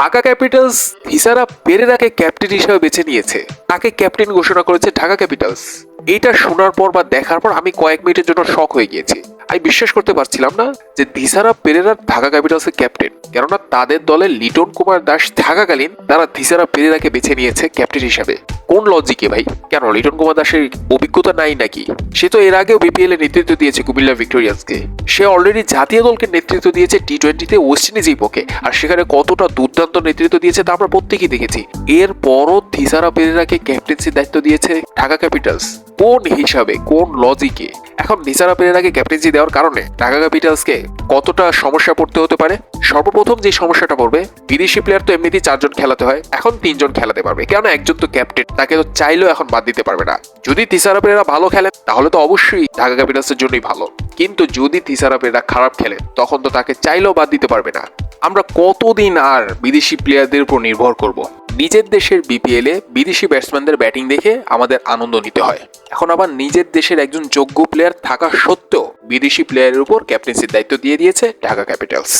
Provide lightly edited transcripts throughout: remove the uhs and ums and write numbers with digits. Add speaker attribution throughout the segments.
Speaker 1: Dhaka Capitals Thisara পেরেরাকে captain হিসেবে বেছে নিয়েছে, তাকে ক্যাপ্টেন ঘোষণা করেছে ঢাকা ক্যাপিটালস। এটা শোনার পর বা দেখার পর আমি কয়েক মিনিটের জন্য শক হয়ে গিয়েছি। আমি বিশ্বাস করতে পারছিলাম না যে থিসারা পেরেরা ঢাকা ক্যাপিটালসের ক্যাপ্টেন, কেননা তাদের দলে লিটন কুমার দাস থাকাকালীন তারা থিসারা পেরেরাকে বেছে নিয়েছে ক্যাপ্টেন হিসাবে। কোন লজিকে ভাই? কেন লিটন কুমার দাসের অভিজ্ঞতা নাই নাকি? সে তো এর আগেও বিপিএল এর নেতৃত্ব দিয়েছে কুমিল্লা ভিক্টোরিয়ান্সকে। সে অলরেডি জাতীয় দলকে নেতৃত্ব দিয়েছে টি-20-তে ওয়েস্ট ইন্ডিজের পক্ষে, আর সেখানে কতটা দুর্দান্ত নেতৃত্ব দিয়েছে তা আমরা প্রত্যেকেই দেখেছি। এরপরও থিসারা পেরেরাকে ক্যাপ্টেন্সির দায়িত্ব দিয়েছে ঢাকা ক্যাপিটালস। কোন হিসাবে, কোন লজিকে? এখন থিসারা পেরেরাকে ক্যাপ্টেন্সি দেওয়ার কারণে ঢাকা ক্যাপিটালসকে কতটা সমস্যা পড়তে হতে পারে? সর্বপ্রথম যে সমস্যাটা পড়বে, বিদেশি প্লেয়ার তো এমনিতেই 4 জন খেলাতে হয়, এখন 3 জন খেলাতে পারবে, কেন একজন তো ক্যাপ্টেন, তাকে তো চাইলেও এখন বাদ দিতে পারবে না। যদি থিসারা পেরেরা ভালো খেলেন তাহলে তো অবশ্যই ঢাকা ক্যাপিটালসের জন্যই ভালো, কিন্তু যদি থিসারা পেরেরা খারাপ খেলেন তখন তো তাকে চাইলেও বাদ দিতে পারবে না। আমরা কতদিন আর বিদেশি প্লেয়ারদের উপর নির্ভর করব? নিজের দেশের বিপিএল এ বিদেশি ব্যাটসম্যানদের ব্যাটিং দেখে আমাদের আনন্দ নিতে হয়, এখন আবার নিজের দেশের একজন যোগ্য প্লেয়ার থাকা সত্ত্বেও বিদেশি প্লেয়ারের উপর ক্যাপ্টেন্সির দায়িত্ব দিয়ে দিয়েছে ঢাকা ক্যাপিটালস।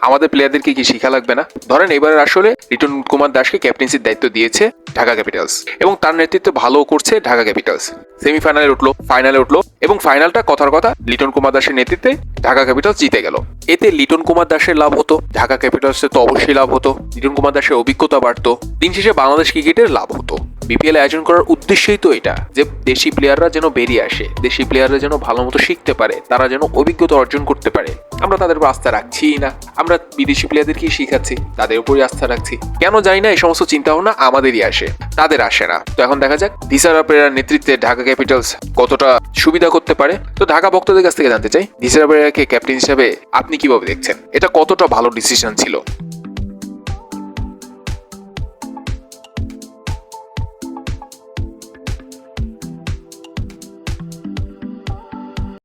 Speaker 1: আমাদের প্লেয়ারদেরকে কি শিখা লাগবে না? ধরেন এবার আসলে লিটন কুমার দাসকে ক্যাপ্টেন্সির দায়িত্ব দিয়েছে ঢাকা ক্যাপিটালস এবং তার নেতৃত্বে ভালো করছে ঢাকা ক্যাপিটালস। সেমিফাইনালে উঠলো, ফাইনালে উঠলো এবং ফাইনালটা কথার কথা লিটন কুমার দাসের নেতৃত্বে ঢাকা ক্যাপিটালস জিতে গেল। এতে লিটন কুমার দাসের লাভ হতো, ঢাকা ক্যাপিটালসের তো অবশ্যই লাভ হতো, লিটন কুমার দাসের অভিজ্ঞতা বাড়তো, দিন শেষে বাংলাদেশ ক্রিকেটের লাভ হতো। বিপিএল আয়োজন করার উদ্দেশ্যই তো এটা, যে দেশি প্লেয়াররা যেন বেরিয়ে আসে, দেশি প্লেয়াররা যেন ভালো মতো শিখতে পারে, তারা যেন অভিজ্ঞতা অর্জন করতে পারে। আমরা তাদের উপর আস্থা রাখছি না, আমরা বিদেশি প্লেয়ারদেরকেই শিখাচ্ছি, তাদের উপরই আস্থা রাখছি। কেন জানি না এই সমস্ত চিন্তা ভাবনা আমাদেরই আসে, তাদের আসে না। তো এখন দেখা যাক থিসারা পেরেরার নেতৃত্বে ঢাকা ক্যাপিটালস কতটা সুবিধা করতে পারে। তো ঢাকা ভক্তদের কাছ থেকে জানতে চাই, থিসারা পেরেরাকে ক্যাপ্টেন হিসেবে আপনি কিভাবে দেখছেন? এটা কতটা ভালো ডিসিশন ছিল?